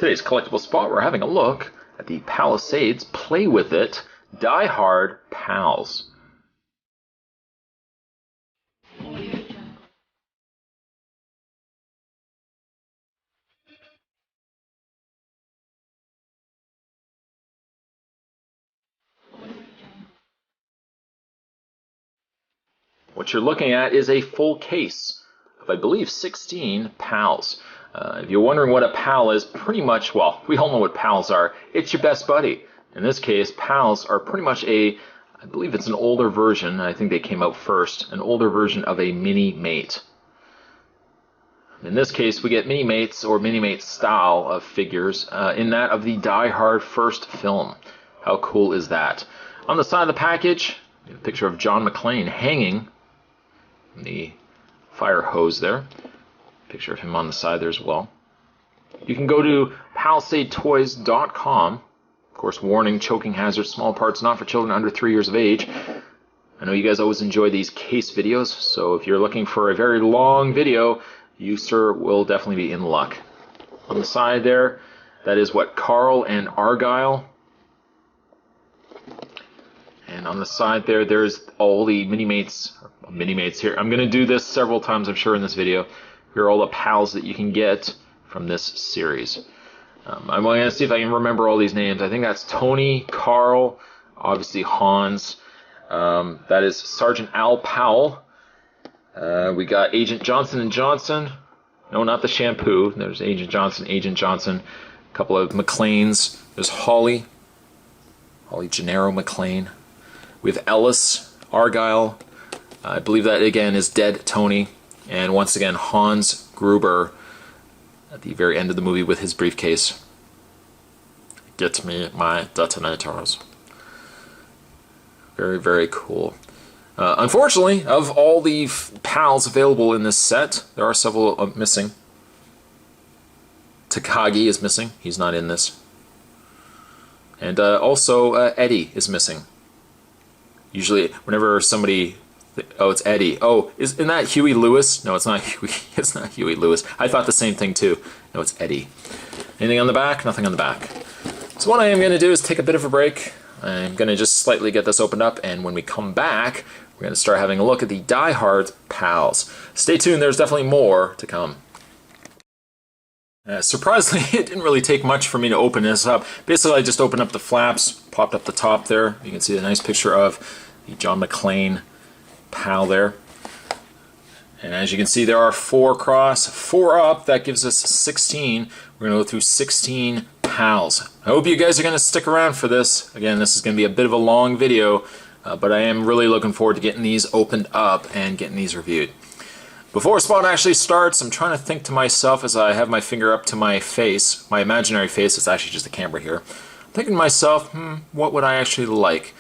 Today's collectible spot, we're having a look at the Palisades Play With It Die Hard Palz. What you're looking at is a full case of, I believe, 16 pals. If you're wondering what a pal is, pretty much, well, we all know what pals are. It's your best buddy. In this case, pals are pretty much I believe it's an older version, I think they came out first, an older version of a mini-mate. In this case, we get mini-mates or mini-mate style of figures in that of the Die Hard first film. How cool is that? On the side of the package, a picture of John McClane hanging from the fire hose there. Picture of him on the side there as well. You can go to palisadetoys.com. Of course, warning, choking hazard, small parts not for children under 3 years of age. I know you guys always enjoy these case videos, so if you're looking for a very long video, you, sir, will definitely be in luck. On the side there, that is what, Carl and Argyle. And on the side there, there's all the mini-mates here. I'm going to do this several times, I'm sure, in this video. Here are all the pals that you can get from this series. I'm going to see if I can remember all these names. I think that's Tony, Carl, obviously Hans. That is Sergeant Al Powell. We got Agent Johnson & Johnson. No, not the shampoo. There's Agent Johnson. A couple of mclanes. There's Holly Gennaro McLane. We have Ellis, Argyle. I believe that again is Dead Tony. And once again, Hans Gruber at the very end of the movie with his briefcase. Get me my detonators. Very, very cool. Unfortunately, of all the pals available in this set, there are several missing. Takagi is missing. He's not in this. And also Eddie is missing. Usually, whenever somebody... Oh, it's Eddie. Oh, isn't that Huey Lewis? No, it's not Huey. It's not Huey Lewis. I thought the same thing too. No, it's Eddie. Anything on the back? Nothing on the back. So what I am going to do is take a bit of a break. I'm going to just slightly get this opened up, and when we come back, we're going to start having a look at the Die Hard Pals. Stay tuned. There's definitely more to come. Surprisingly, it didn't really take much for me to open this up. Basically, I just opened up the flaps, popped up the top there. You can see a nice picture of the John McClane pal there. And as you can see, there are 4 across, 4 up. That gives us 16. We're going to go through 16 pals. I hope you guys are going to stick around for this. Again, this is going to be a bit of a long video, but I am really looking forward to getting these opened up and getting these reviewed. Before Spawn actually starts, I'm trying to think to myself as I have my finger up to my face, my imaginary face. It's actually just a camera here. I'm thinking to myself, what would I actually like?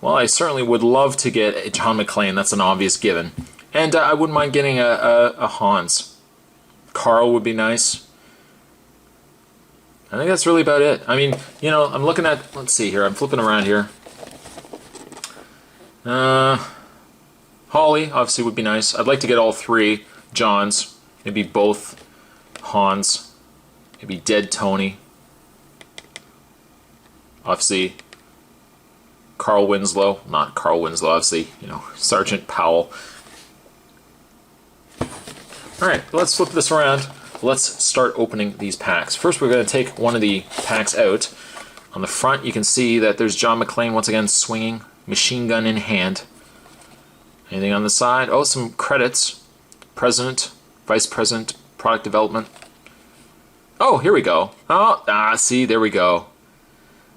Well, I certainly would love to get a John McClane. That's an obvious given. And I wouldn't mind getting a Hans. Carl would be nice. I think that's really about it. I mean, you know, I'm looking at... Let's see here. I'm flipping around here. Holly, obviously, would be nice. I'd like to get all 3 Johns. Maybe both Hans. Maybe Dead Tony. Obviously... Carl Winslow, not Carl Winslow, obviously, you know, Sergeant Powell. Alright, let's flip this around. Let's start opening these packs. First, we're going to take one of the packs out. On the front, you can see that there's John McClane once again swinging, machine gun in hand. Anything on the side? Oh, some credits. President, Vice President, Product Development. Oh, here we go. Oh, see, there we go.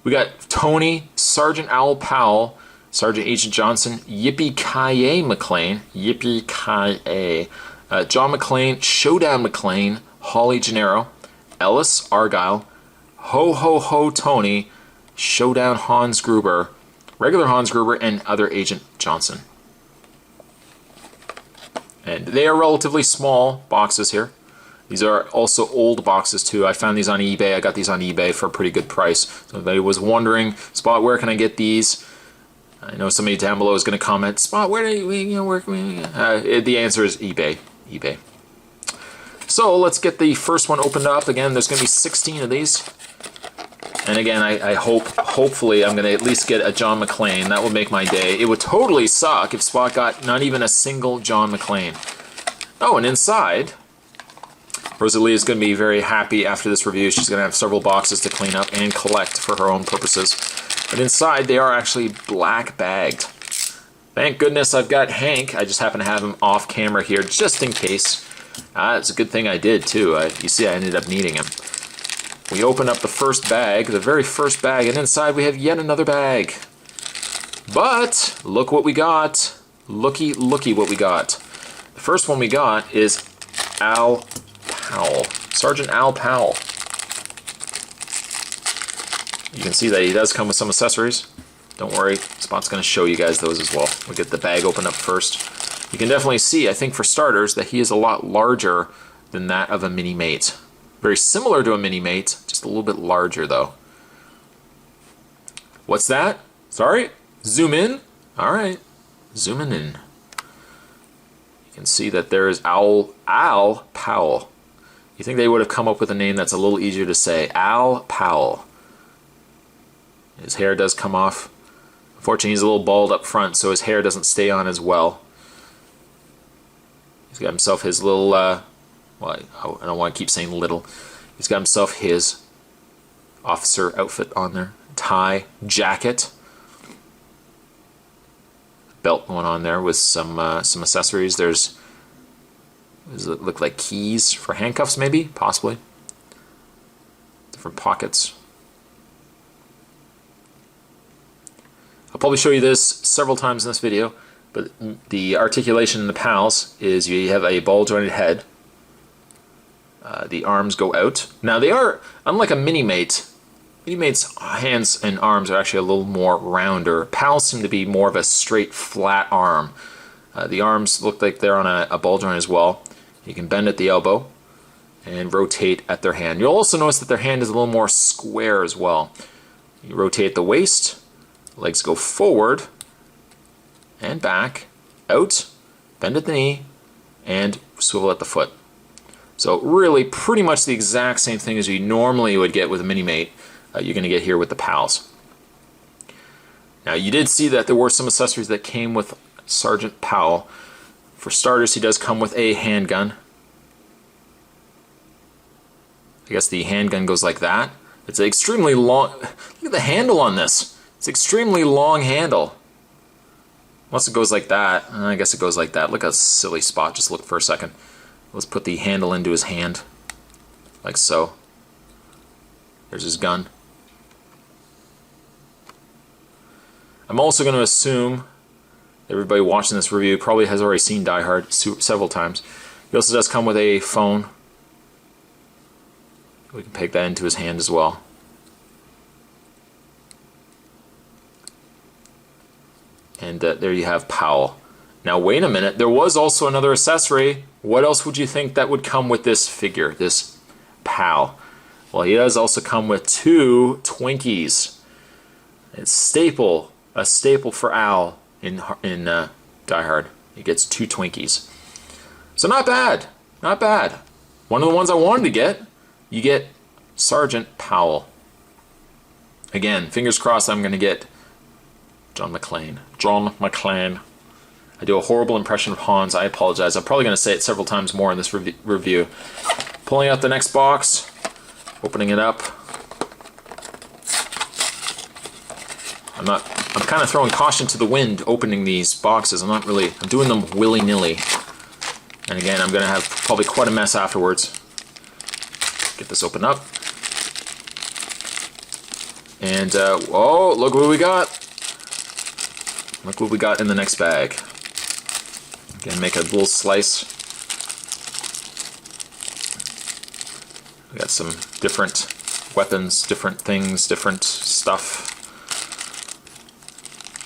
We got Tony, Sergeant Al Powell, Sergeant Agent Johnson, Yippee-Ki-Yay McClane, Yippee-Ki-Yay, John McClane, Showdown McClane, Holly Gennaro, Ellis Argyle, Ho-Ho-Ho Tony, Showdown Hans Gruber, regular Hans Gruber, and other Agent Johnson. And they are relatively small boxes here. These are also old boxes too. I found these on eBay. I got these on eBay for a pretty good price. So if anybody was wondering, Spot, where can I get these? I know somebody down below is going to comment, Spot, where do where can we? The answer is eBay. eBay. So let's get the first one opened up. Again, there's going to be 16 of these. And again, I hopefully I'm going to at least get a John McClane. That would make my day. It would totally suck if Spot got not even a single John McClane. Oh, and inside, Rosalie is going to be very happy after this review. She's going to have several boxes to clean up and collect for her own purposes. But inside, they are actually black bagged. Thank goodness I've got Hank. I just happen to have him off camera here just in case. It's a good thing I did too. You see, I ended up needing him. We open up the first bag, the very first bag, and inside we have yet another bag. But look what we got. Looky what we got. The first one we got is Al Powell. Sergeant Al Powell. You can see that he does come with some accessories. Don't worry, Spot's going to show you guys those as well. We'll get the bag opened up first. You can definitely see, I think for starters, that he is a lot larger than that of a mini-mate. Very similar to a mini-mate, just a little bit larger though. What's that? Sorry? Zoom in? Alright, zooming in. You can see that there is Al Powell. You think they would have come up with a name that's a little easier to say. Al Powell. His hair does come off. Unfortunately, he's a little bald up front, so his hair doesn't stay on as well. He's got himself his little, well, I don't want to keep saying little. He's got himself his officer outfit on there. Tie, jacket. Belt going on there with some accessories. Does it look like keys for handcuffs maybe? Possibly. Different pockets. I'll probably show you this several times in this video, but the articulation in the PALs is you have a ball jointed head. The arms go out. Now they are, unlike a mini-mate, mini-mate's hands and arms are actually a little more rounder. PALs seem to be more of a straight, flat arm. The arms look like they're on a ball joint as well. You can bend at the elbow and rotate at their hand. You'll also notice that their hand is a little more square as well. You rotate the waist, legs go forward and back, out, bend at the knee, and swivel at the foot. So really pretty much the exact same thing as you normally would get with a mini-mate, you're going to get here with the PALs. Now you did see that there were some accessories that came with Sergeant Powell. For starters, he does come with a handgun. I guess the handgun goes like that. It's an extremely long, look at the handle on this. It's an extremely long handle. Once it goes like that, I guess it goes like that. Look at a silly Spot, just look for a second. Let's put the handle into his hand, like so. There's his gun. I'm also going to assume everybody watching this review probably has already seen Die Hard several times. He also does come with a phone. We can peg that into his hand as well. And there you have Powell. Now wait a minute, there was also another accessory. What else would you think that would come with this figure, this PAL? Well, he does also come with 2 Twinkies. It's a staple for Al in Die Hard. He gets 2 Twinkies. So not bad, not bad. One of the ones I wanted to get, you get Sergeant Powell. Again, fingers crossed I'm going to get John McClane. John McClane. I do a horrible impression of Hans. I apologize. I'm probably going to say it several times more in this review. Pulling out the next box. Opening it up. I'm kind of throwing caution to the wind opening these boxes. I'm doing them willy-nilly. And again, I'm going to have probably quite a mess afterwards. Get this open up. And, oh, look what we got. Look what we got in the next bag. Again, make a little slice. We got some different weapons, different things, different stuff.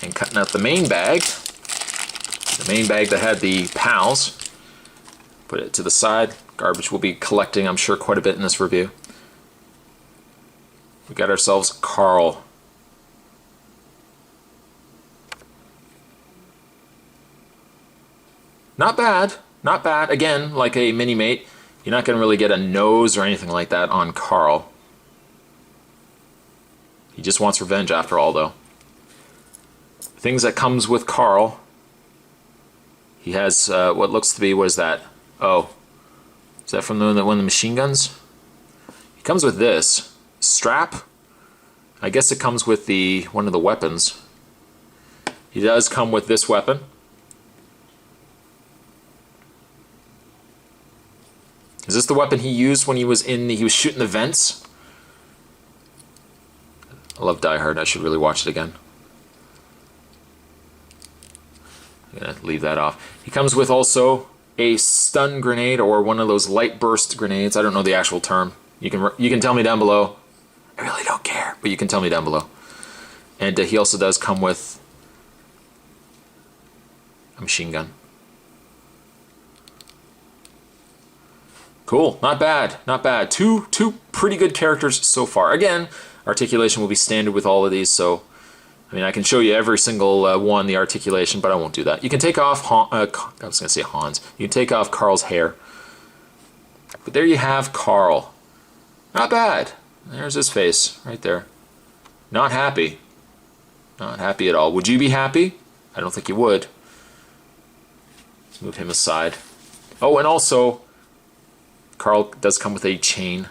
And cutting out the main bag. The main bag that had the PALs. Put it to the side. Garbage we'll be collecting, I'm sure, quite a bit in this review. We got ourselves Carl. Not bad, not bad. Again, like a mini-mate, You're not going to really get a nose or anything like that on Carl. He just wants revenge after all, though. Things that comes with Carl. He has what looks to be, what is that? Oh, is that from one of the machine guns? He comes with this strap. I guess it comes with one of the weapons. He does come with this weapon. Is this the weapon he used when he was shooting the vents? I love Die Hard. I should really watch it again. I'm gonna leave that off. He comes with also a stun grenade or one of those light burst grenades. I don't know the actual term. You can tell me down below. I really don't care, but you can tell me down below. And he also does come with a machine gun. Cool, not bad, not bad. Two pretty good characters so far. Again, articulation will be standard with all of these, so I mean I can show you every single one, the articulation, but I won't do that. You can take off I was gonna say Hans. You can take off Carl's hair, but there you have Carl. Not bad. There's his face right there. Not happy. Not happy at all. Would you be happy? I don't think you would. Let's move him aside. Oh, and also, Carl does come with a chain.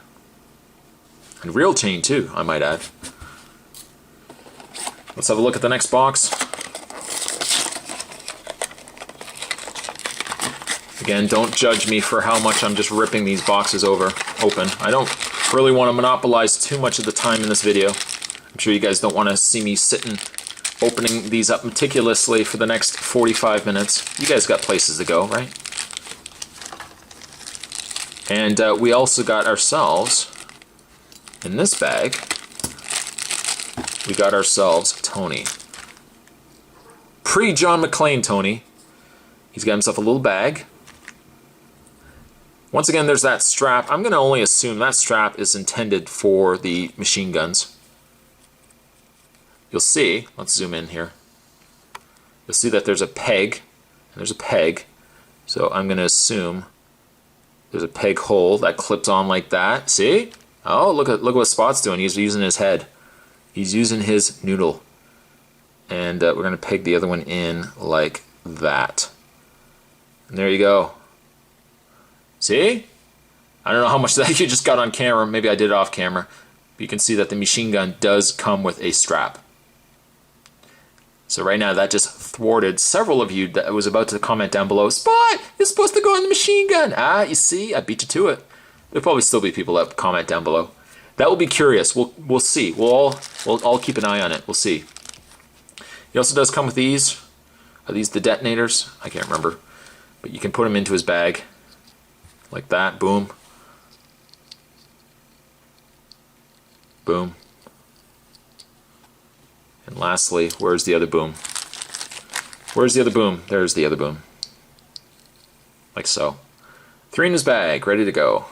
And real chain too, I might add. Let's have a look at the next box. Again, don't judge me for how much I'm just ripping these boxes open. I don't really want to monopolize too much of the time in this video. I'm sure you guys don't want to see me sitting opening these up meticulously for the next 45 minutes. You guys got places to go, right? And we also got ourselves, in this bag, we got ourselves Tony. Pre-John McClane Tony. He's got himself a little bag. Once again, there's that strap. I'm going to only assume that strap is intended for the machine guns. You'll see, let's zoom in here. You'll see that there's a peg, and there's a peg. So I'm going to assume there's a peg hole that clips on like that. See? Oh, look what Spot's doing. He's using his head. He's using his noodle. And we're going to peg the other one in like that. And there you go. See? I don't know how much that you just got on camera. Maybe I did it off camera. But you can see that the machine gun does come with a strap. So right now that just thwarted several of you that was about to comment down below, Spot, you're supposed to go on the machine gun. Ah, you see, I beat you to it. There'll probably still be people that comment down below. That will be curious. We'll see. We'll all keep an eye on it. We'll see. He also does come with these. Are these the detonators? I can't remember. But you can put them into his bag. Like that, boom. Boom. And lastly, where's the other boom? Where's the other boom? There's the other boom. Like so. 3 in his bag, ready to go.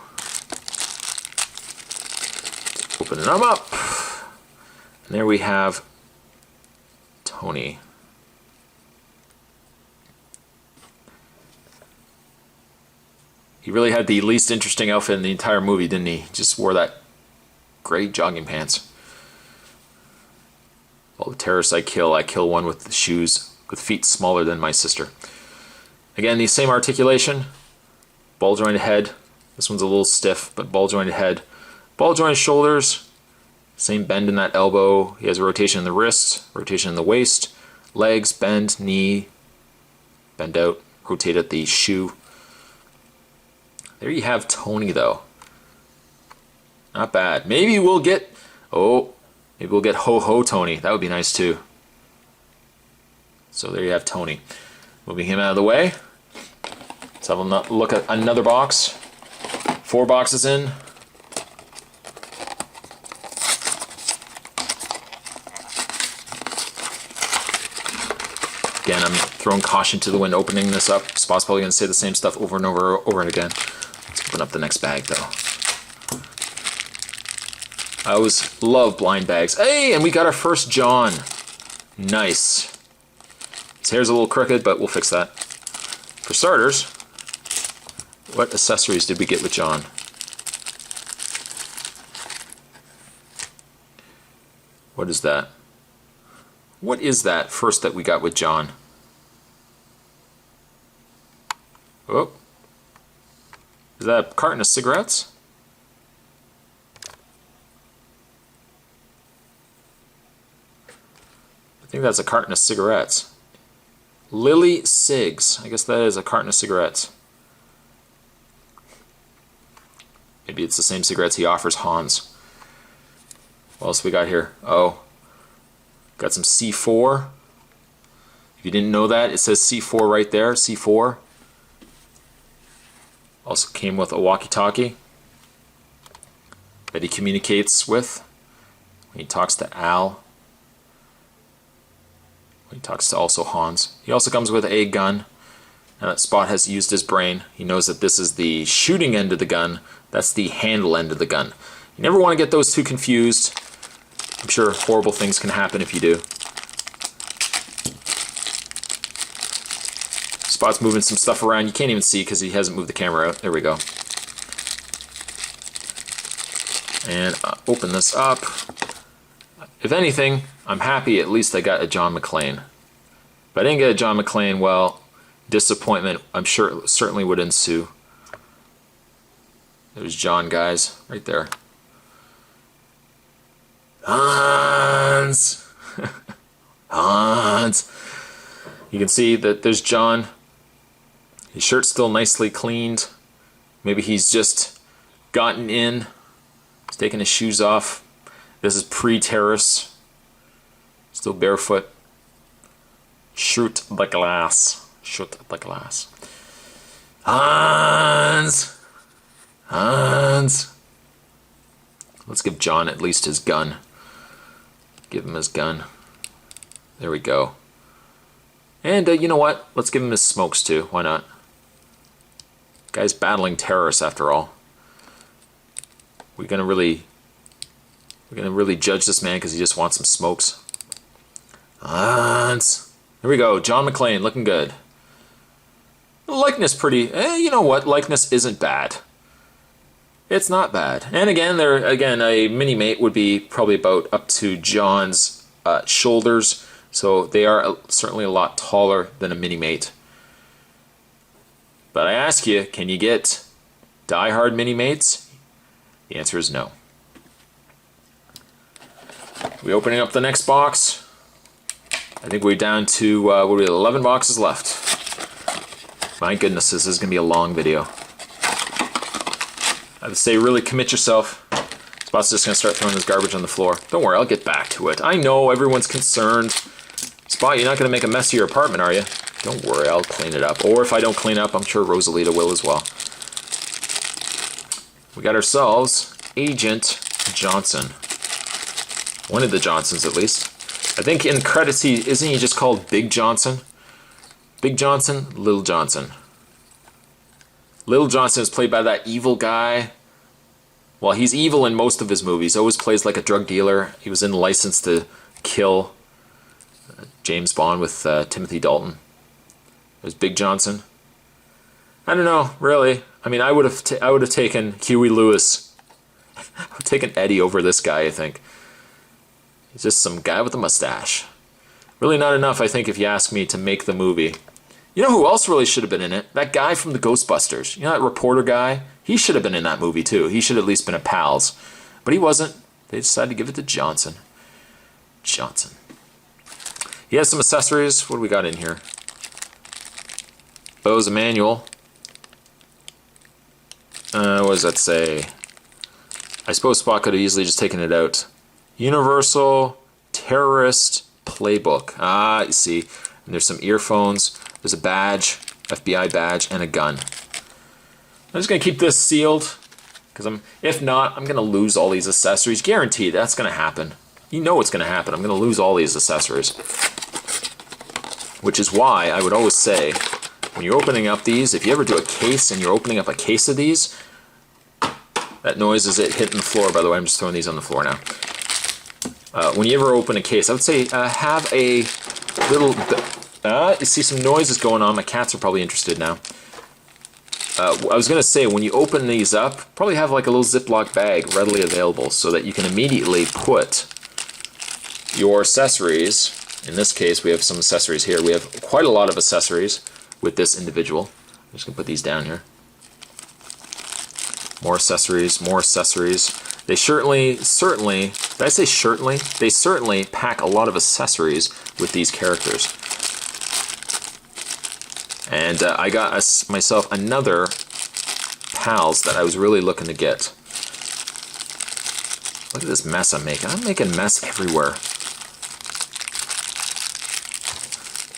Opening them up. And there we have Tony. He really had the least interesting outfit in the entire movie, didn't he? Just wore that gray jogging pants. All the terrorists I kill one with the shoes, with feet smaller than my sister. Again, the same articulation. Ball jointed head. This one's a little stiff, but ball jointed head. Ball jointed shoulders. Same bend in that elbow. He has a rotation in the wrist, rotation in the waist. Legs, bend, knee, bend out, rotate at the shoe. There you have Tony, though. Not bad. Maybe we'll get... Oh, maybe we'll get Ho-Ho Tony. That would be nice, too. So there you have Tony. Moving him out of the way. Let's have a look at another box. 4 boxes in. Again, I'm throwing caution to the wind opening this up. Spot's probably going to say the same stuff over and over and again. Let's open up the next bag, though. I always love blind bags. Hey, and we got our first John. Nice. His hair's a little crooked, but we'll fix that. For starters, What accessories did we get with John? What is that? What is that first that we got with John? Oh. Is that a carton of cigarettes? I think that's a carton of cigarettes. Lily Cigs. I guess that is a carton of cigarettes. Maybe it's the same cigarettes he offers Hans. What else we got here? Oh, got some C4. If you didn't know that, it says C4 right there, C4. Also came with a walkie-talkie that he communicates with when he talks to Al. When he talks to also Hans. He also comes with a gun. Now that Spot has used his brain. He knows that this is the shooting end of the gun. That's the handle end of the gun. You never want to get those two confused. I'm sure horrible things can happen if you do. Spot's moving some stuff around. You can't even see because he hasn't moved the camera out. There we go. And open this up. If anything, I'm happy at least I got a John McClane. If I didn't get a John McClane, well, disappointment, I'm sure, certainly would ensue. There's John, guys, right there. Hans! Hans! You can see that there's John. His shirt's still nicely cleaned. Maybe he's just gotten in. He's taking his shoes off. This is pre-terrace. Still barefoot. Shoot the glass. Shoot the glass. Hans! Hans! Let's give John at least his gun. Give him his gun. There we go. And you know what? Let's give him his smokes too. Why not? Guy's battling terrorists after all. We're gonna really judge this man because he just wants some smokes. Hans. Here we go. John McClane, looking good. The likeness pretty. You know what? Likeness isn't bad. It's not bad. And again, a mini-mate would be probably about up to John's shoulders. So they are certainly a lot taller than a mini-mate. But I ask you, can you get Die Hard mini-mates? The answer is no. We opening up the next box. I think we're down to, what are we, 11 boxes left. My goodness, this is going to be a long video. I would say really commit yourself. Spot's just going to start throwing his garbage on the floor. Don't worry, I'll get back to it. I know everyone's concerned. Spot, you're not going to make a mess of your apartment, are you? Don't worry, I'll clean it up. Or if I don't clean up, I'm sure Rosalita will as well. We got ourselves Agent Johnson. One of the Johnsons, at least. I think in credits, isn't he just called Big Johnson? Big Johnson, Little Johnson. Little Johnson is played by that evil guy. Well, he's evil in most of his movies. Always plays like a drug dealer. He was in License to Kill. James Bond with Timothy Dalton. There's Big Johnson. I don't know, really. I mean, I would have taken Huey Lewis. I would have taken Eddie over this guy, I think. He's just some guy with a mustache. Really not enough, I think, if you ask me, to make the movie. You know who else really should have been in it? That guy from the Ghostbusters. You know that reporter guy? He should have been in that movie too. He should have at least been a Pals. But he wasn't. They decided to give it to Johnson. Johnson. He has some accessories. What do we got in here? Oh, it's a manual. What does that say? I suppose Spot could have easily just taken it out. Universal Terrorist Playbook. Ah, you see. And there's some earphones. There's a badge, FBI badge, and a gun. I'm just going to keep this sealed, because if not, I'm going to lose all these accessories. Guaranteed, that's going to happen. You know what's going to happen. I'm going to lose all these accessories. Which is why I would always say, when you're opening up these, if you ever do a case and you're opening up a case of these, that noise is it hitting the floor, by the way. I'm just throwing these on the floor now. When you ever open a case, I would say have a little... you see some noises going on. My cats are probably interested now. I was going to say, when you open these up, probably have like a little Ziploc bag readily available so that you can immediately put your accessories. In this case, we have some accessories here. We have quite a lot of accessories with this individual. I'm just going to put these down here. More accessories, more accessories. They certainly, did I say certainly? They certainly pack a lot of accessories with these characters. And I got myself another Pals that I was really looking to get. Look at this mess I'm making. I'm making mess everywhere.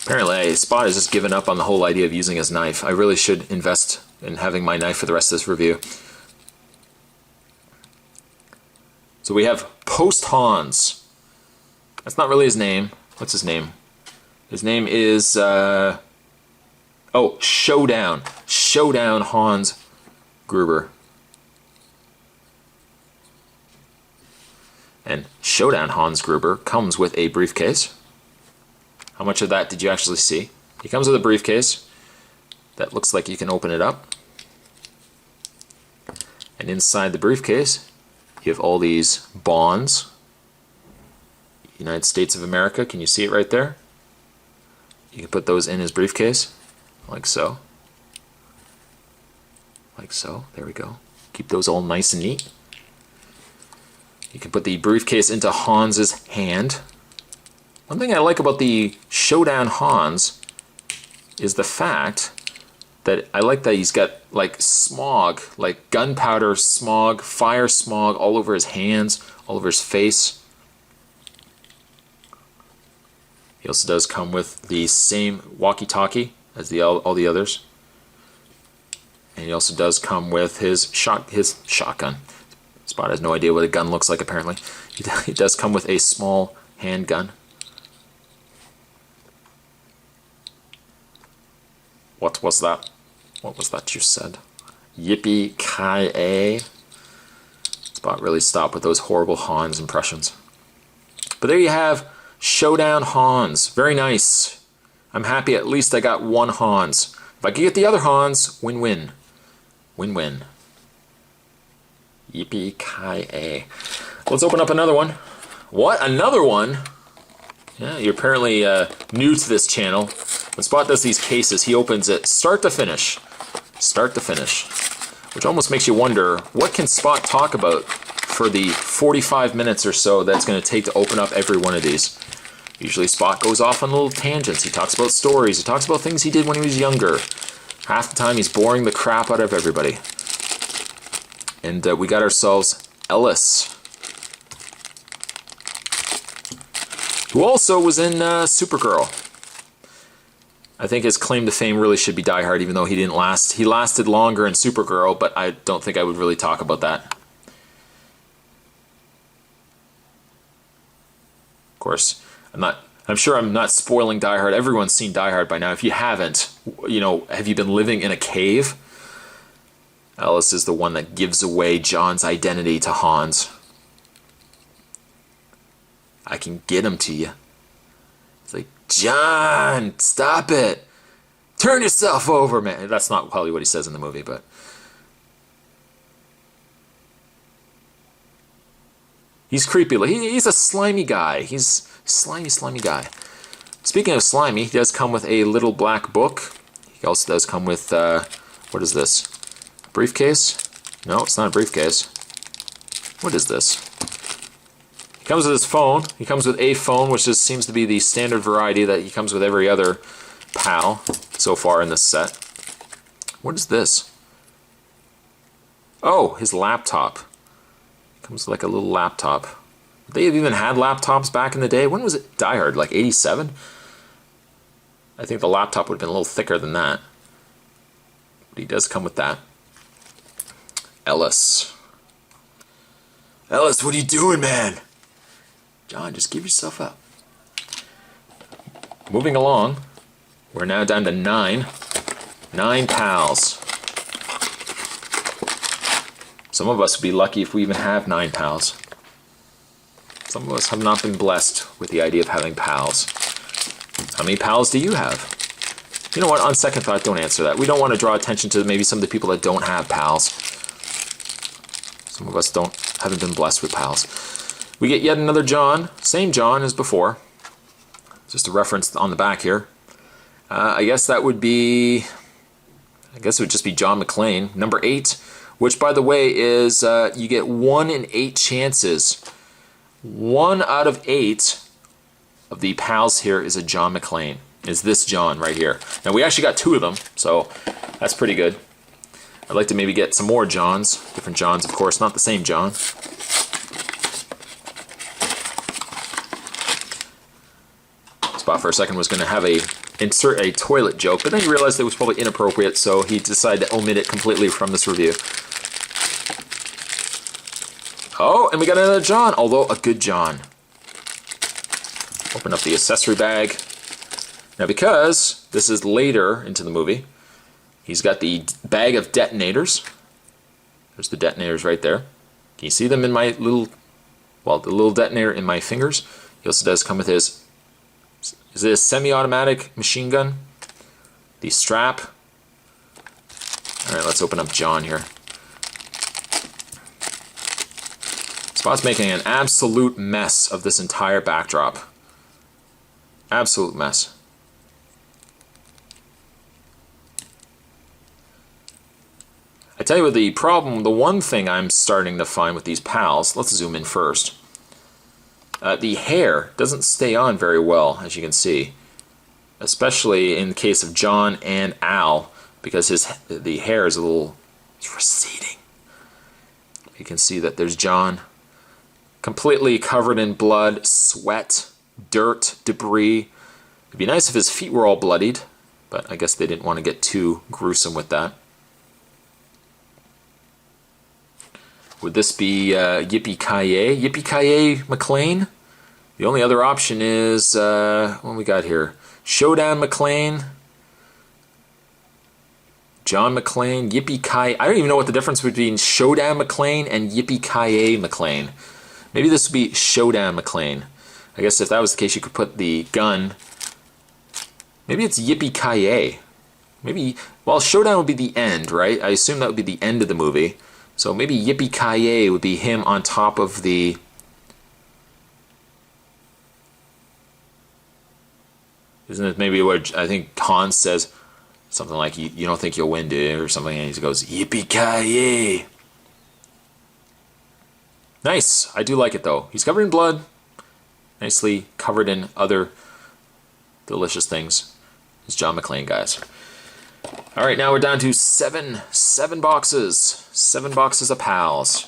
Apparently, Spot has just given up on the whole idea of using his knife. I really should invest in having my knife for the rest of this review. So we have Post Hans. That's not really his name. What's his name? His name is, oh, Showdown. Showdown Hans Gruber. And Showdown Hans Gruber comes with a briefcase. How much of that did you actually see? He comes with a briefcase that looks like you can open it up. And inside the briefcase, you have all these bonds. United States of America, can you see it right there? You can put those in his briefcase, like so. Like so, there we go. Keep those all nice and neat. You can put the briefcase into Hans's hand. One thing I like about the Showdown Hans is the fact that I like that he's got like smog, like gunpowder smog, fire smog all over his hands, all over his face. He also does come with the same walkie-talkie as all the others. And he also does come with his shotgun. Spot has no idea what a gun looks like apparently. He does come with a small handgun. What was that? What was that you said? Yippee-ki-yay. Spot really stopped with those horrible Hans impressions. But there you have Showdown Hans. Very nice. I'm happy at least I got one Hans. If I could get the other Hans, win-win. Win-win. Yippee-ki-yay. Let's open up another one. What? Another one? Yeah, you're apparently new to this channel. When Spot does these cases, he opens it start to finish. Start to finish. Which almost makes you wonder, what can Spot talk about for the 45 minutes or so that's going to take to open up every one of these? Usually Spot goes off on little tangents. He talks about stories. He talks about things he did when he was younger. Half the time he's boring the crap out of everybody. And we got ourselves Ellis, who also was in Supergirl. I think his claim to fame really should be Die Hard, even though he didn't last. He lasted longer in Supergirl, but I don't think I would really talk about that. Of course, I'm sure I'm not spoiling Die Hard. Everyone's seen Die Hard by now. If you haven't, you know, have you been living in a cave? Ellis is the one that gives away John's identity to Hans. I can get him to you. It's like, John, stop it. Turn yourself over, man. That's not probably what he says in the movie, but... He's creepy. He's a slimy guy. He's a slimy guy. Speaking of slimy, he does come with a little black book. He also does come with, what is this? A briefcase? No, it's not a briefcase. What is this? He comes with his phone. He comes with a phone, which just seems to be the standard variety that he comes with every other pal so far in this set. What is this? Oh, his laptop. Comes like a little laptop. They even had laptops back in the day. When was it? Die Hard, like 87? I think the laptop would have been a little thicker than that. But he does come with that. Ellis. Ellis, what are you doing, man? John, just give yourself up. Moving along, we're now down to 9. 9 pals. Some of us would be lucky if we even have 9 pals. Some of us have not been blessed with the idea of having pals. How many pals do you have? You know what? On second thought, don't answer that. We don't want to draw attention to maybe some of the people that don't have pals. Some of us haven't been blessed with pals. We get yet another John. Same John as before. Just a reference on the back here. I guess that would be... I guess it would just be John McLean, number 8, which, by the way, is you get 1 in 8 chances. 1 out of 8 of the pals here is a John McLean. Is this John right here. Now, we actually got 2 of them, so that's pretty good. I'd like to maybe get some more Johns. Different Johns, of course, not the same John. Spot for a second was going to have insert a toilet joke, but then he realized it was probably inappropriate, so he decided to omit it completely from this review. Oh, and we got another John, although a good John. Open up the accessory bag. Now, because this is later into the movie, he's got the bag of detonators. There's the detonators right there. Can you see them in my little, well, the little detonator in my fingers? He also does come with his, is it a semi-automatic machine gun? The strap. All right, let's open up John here. Spot's making an absolute mess of this entire backdrop. Absolute mess. I tell you what, the problem, the one thing I'm starting to find with these pals, let's zoom in first. The hair doesn't stay on very well, as you can see. Especially in the case of John and Al, because the hair is a little receding. You can see that there's John, completely covered in blood, sweat, dirt, debris. It'd be nice if his feet were all bloodied, but I guess they didn't want to get too gruesome with that. Would this be Yippee-Ki-Yay? Yippee-Ki-Yay McLean? The only other option is, what we got here? Showdown McLean, John McLean, Yippee-Ki-Yay. I don't even know what the difference between Showdown McLean and Yippee-Ki-Yay McLean. Maybe this would be Showdown McLean. I guess if that was the case, you could put the gun. Maybe it's Yippee-Ki-Yay. Maybe, well, Showdown would be the end, right? I assume that would be the end of the movie. So maybe Yippee-Ki-Yay would be him on top of the... Isn't it maybe what I think Hans says? Something like, you don't think you'll win, do you? Or something, and he goes, Yippee-Ki-Yay. Nice. I do like it, though. He's covered in blood. Nicely covered in other delicious things. It's John McClane, guys. All right, now we're down to seven boxes. 7 boxes of pals.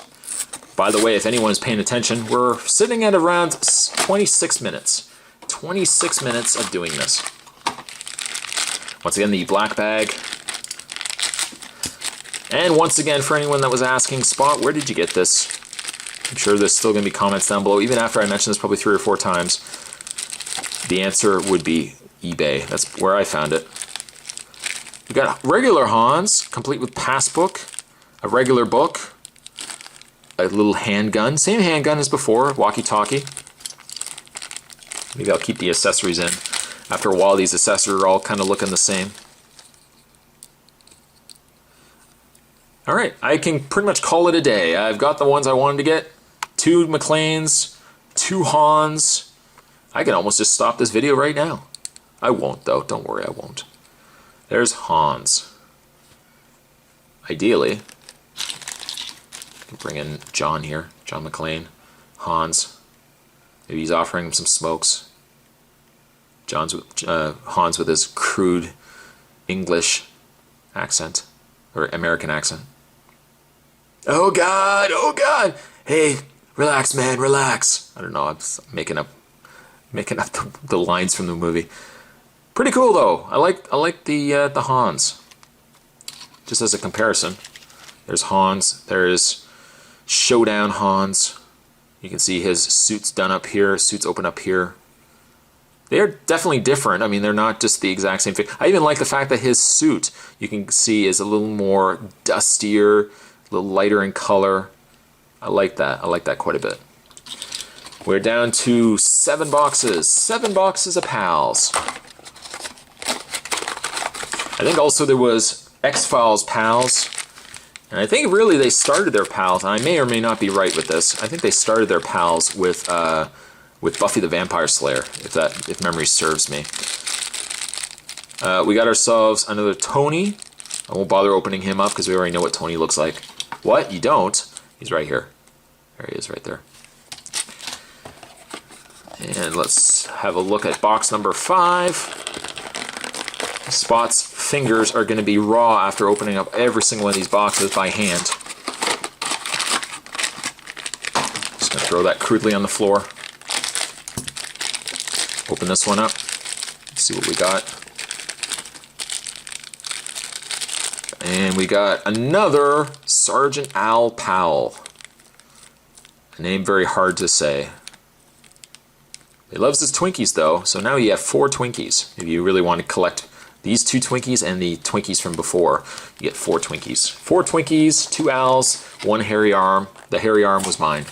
By the way, if anyone's paying attention, we're sitting at around 26 minutes. 26 minutes of doing this. Once again, the black bag. And once again, for anyone that was asking, Spot, where did you get this? I'm sure there's still going to be comments down below. Even after I mentioned this probably 3 or 4 times, the answer would be eBay. That's where I found it. We got regular Hans, complete with passbook, a regular book, a little handgun, same handgun as before, walkie-talkie. Maybe I'll keep the accessories in. After a while, these accessories are all kind of looking the same. All right, I can pretty much call it a day. I've got the ones I wanted to get. 2 McLanes, 2 Hans. I can almost just stop this video right now. I won't, though. Don't worry, I won't. There's Hans. Ideally, I can bring in John here. John McClane. Hans. Maybe he's offering him some smokes. Hans with his crude English accent. Or American accent. Oh God! Oh God! Hey, relax, man, relax. I don't know. I'm just making up the lines from the movie. Pretty cool though. I like the Hans. Just as a comparison, there's Hans. There's Showdown Hans. You can see his suits done up here. Suits open up here. They're definitely different. I mean, they're not just the exact same thing. I even like the fact that his suit, you can see, is a little more dustier, a little lighter in color. I like that. I like that quite a bit. We're down to 7 boxes. 7 boxes of pals. I think also there was X-Files Pals. And I think really they started their Pals, and I may or may not be right with this. I think they started their Pals with Buffy the Vampire Slayer, if memory serves me. We got ourselves another Tony. I won't bother opening him up because we already know what Tony looks like. What? You don't? He's right here. There he is right there. And let's have a look at box number 5. Spot's fingers are going to be raw after opening up every single one of these boxes by hand. Just going to throw that crudely on the floor. Open this one up. See what we got. And we got another Sergeant Al Powell. A name very hard to say. He loves his Twinkies though, so now you have 4 Twinkies. If you really want to collect these 2 Twinkies and the Twinkies from before, you get 4 Twinkies. 4 Twinkies, 2 Als, 1 hairy arm. The hairy arm was mine.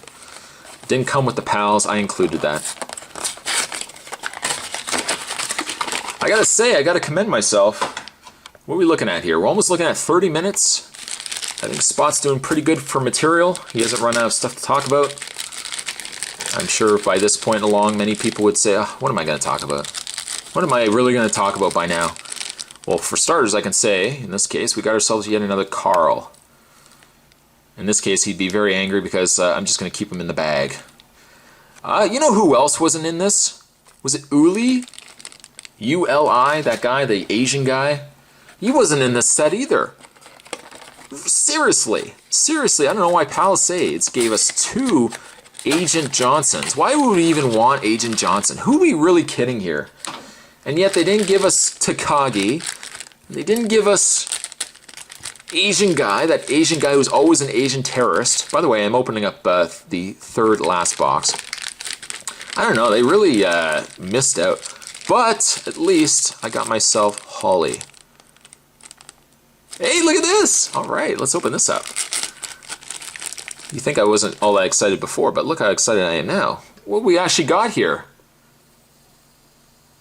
Didn't come with the Pals, I included that. I gotta say, I gotta commend myself. What are we looking at here? We're almost looking at 30 minutes. I think Spot's doing pretty good for material. He hasn't run out of stuff to talk about. I'm sure by this point along, many people would say, oh, what am I going to talk about? What am I really going to talk about by now? Well, for starters, I can say, in this case, we got ourselves yet another Carl. In this case, he'd be very angry because I'm just going to keep him in the bag. You know who else wasn't in this? Was it Uli? U-L-I, that guy, the Asian guy? He wasn't in this set either. Seriously, I don't know why Palisades gave us 2 Agent Johnsons. Why would we even want Agent Johnson? Who are we really kidding here? And yet they didn't give us Takagi. They didn't give us Asian guy, that Asian guy who's always an Asian terrorist. By the way, I'm opening up the 3rd last box. I don't know, they really missed out. But at least I got myself Holly. Hey, look at this! Alright, let's open this up. You think I wasn't all that excited before, but look how excited I am now. What we actually got here?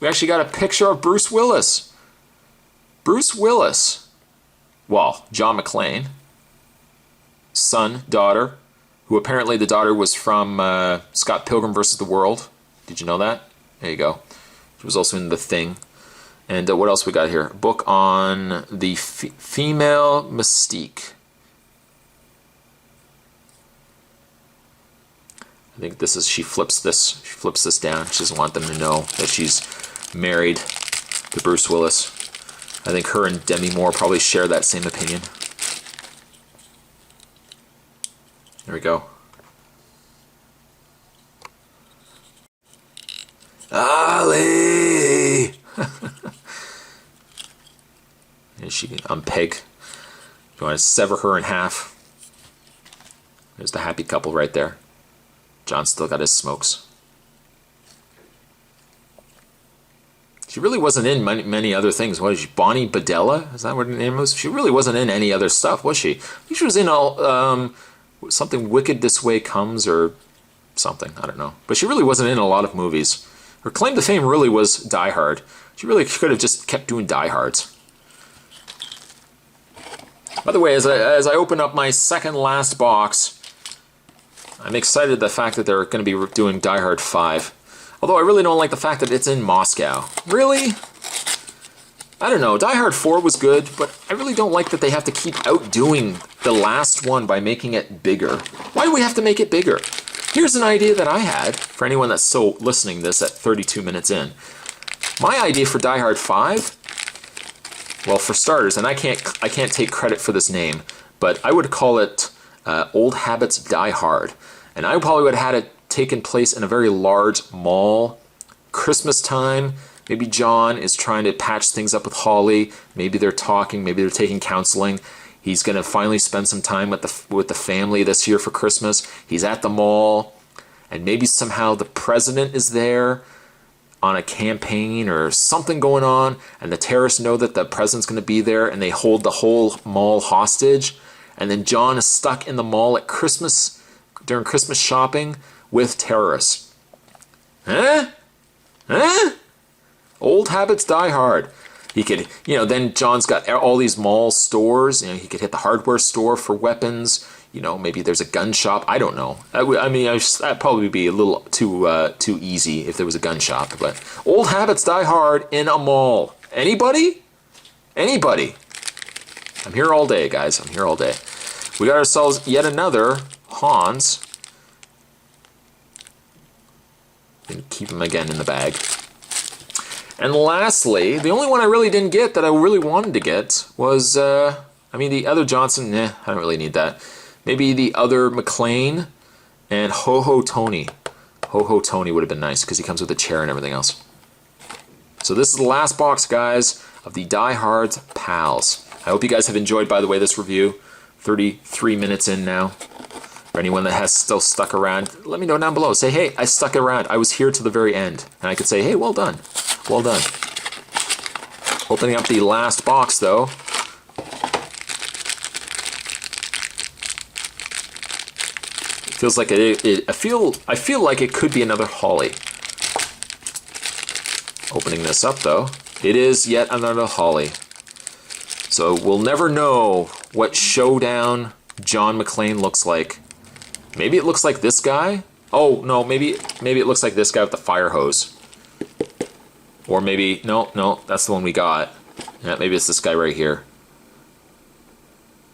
We actually got a picture of Bruce Willis. Bruce Willis. Well, John McClane. Son, daughter, who apparently the daughter was from Scott Pilgrim vs. the World. Did you know that? There you go. She was also in The Thing. And what else we got here? A book on the female mystique. I think this is, she flips this down. She doesn't want them to know that she's married to Bruce Willis. I think her and Demi Moore probably share that same opinion. There we go. Ali! And she can Peg. You want to sever her in half. There's the happy couple right there. John's still got his smokes. She really wasn't in many other things. What is she? Bonnie Badella? Is that what her name was? She really wasn't in any other stuff, was she? I think she was in all something Wicked This Way Comes or something. I don't know. But she really wasn't in a lot of movies. Her claim to fame really was Die Hard. She really could have just kept doing Die Hards. By the way, as I open up my second last box, I'm excited at the fact that they're going to be doing Die Hard 5. Although I really don't like the fact that it's in Moscow. Really? I don't know. Die Hard 4 was good, but I really don't like that they have to keep outdoing the last one by making it bigger. Why do we have to make it bigger? Here's an idea that I had, for anyone that's still listening to this at 32 minutes in. My idea for Die Hard 5, well, for starters, and I can't take credit for this name, but I would call it Old Habits Die Hard. And I probably would have had it taken place in a very large mall, Christmas time. Maybe John is trying to patch things up with Holly. Maybe they're talking, maybe they're taking counseling. He's going to finally spend some time with the family this year for Christmas. He's at the mall, and maybe somehow the president is there on a campaign or something going on, and the terrorists know that the president's going to be there, and they hold the whole mall hostage. And then John is stuck in the mall at Christmas, during Christmas shopping, with terrorists. Huh? Huh? Old Habits Die Hard. He could, you know, then John's got all these mall stores. You know, he could hit the hardware store for weapons. You know, maybe there's a gun shop. I don't know. I mean, that'd probably be a little too easy if there was a gun shop. But old habits die hard in a mall. Anybody? Anybody? I'm here all day, guys. I'm here all day. We got ourselves yet another Hans. And keep him again in the bag. And lastly, the only one I really didn't get that I really wanted to get was, I mean, the other Johnson, I don't really need that. Maybe the other mclane and Ho-Ho Tony. Ho-Ho Tony would have been nice because he comes with a chair and everything else. So this is the last box, guys, of the Die Hard Pals. I hope you guys have enjoyed, by the way, this review. 33 minutes in now. For anyone that has still stuck around, let me know down below. Say, hey, I stuck around. I was here to the very end. And I could say, hey, well done. Well done. Opening up the last box, though. It feels like I feel like it could be another Holly. Opening this up, though, it is yet another Holly. So we'll never know what Showdown John McClane looks like. Maybe it looks like this guy. Oh no, maybe it looks like this guy with the fire hose. Or maybe no, that's the one we got. Yeah, maybe it's this guy right here.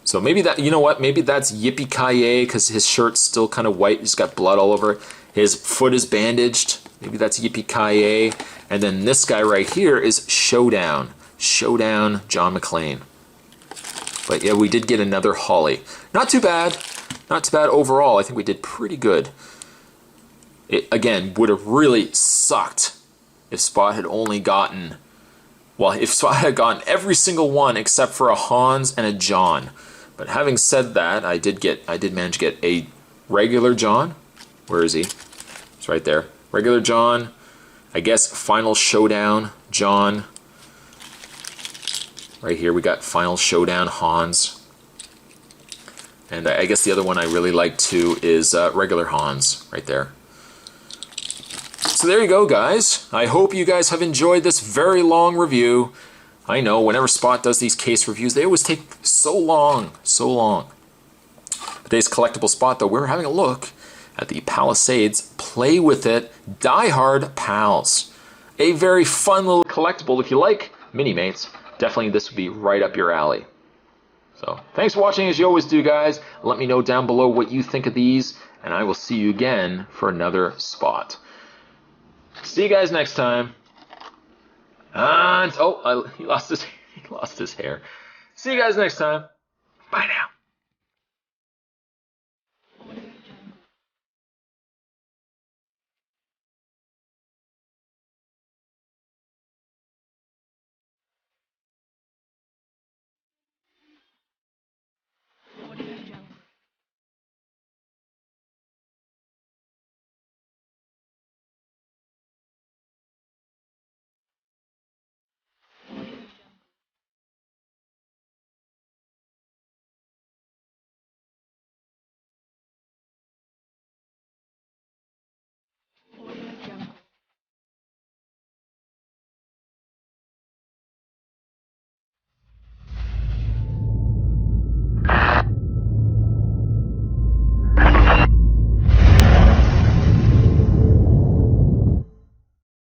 So maybe that, you know what? Maybe that's Yippee-Ki-Yay because his shirt's still kind of white. He's got blood all over it. His foot is bandaged. Maybe that's Yippee-Ki-Yay. And then this guy right here is Showdown. Showdown John McClane. But yeah, we did get another Holly. Not too bad. Not too bad overall. I think we did pretty good. It, again, would have really sucked if Spot had only gotten... Well, if Spot had gotten every single one except for a Hans and a John. But having said that, I did manage to get a regular John. Where is he? It's right there. Regular John. I guess Final Showdown John. Right here we got Final Showdown Hans. And I guess the other one I really like too is regular Hans right there. So there you go, guys. I hope you guys have enjoyed this very long review. I know whenever Spot does these case reviews, they always take so long, so long. Today's collectible spot, though, we're having a look at the Palisades Play With It Die Hard Pals. A very fun little collectible. If you like mini-mates, definitely this would be right up your alley. So, thanks for watching as you always do, guys. Let me know down below what you think of these, and I will see you again for another spot. See you guys next time. And, he lost his hair. See you guys next time. Bye now.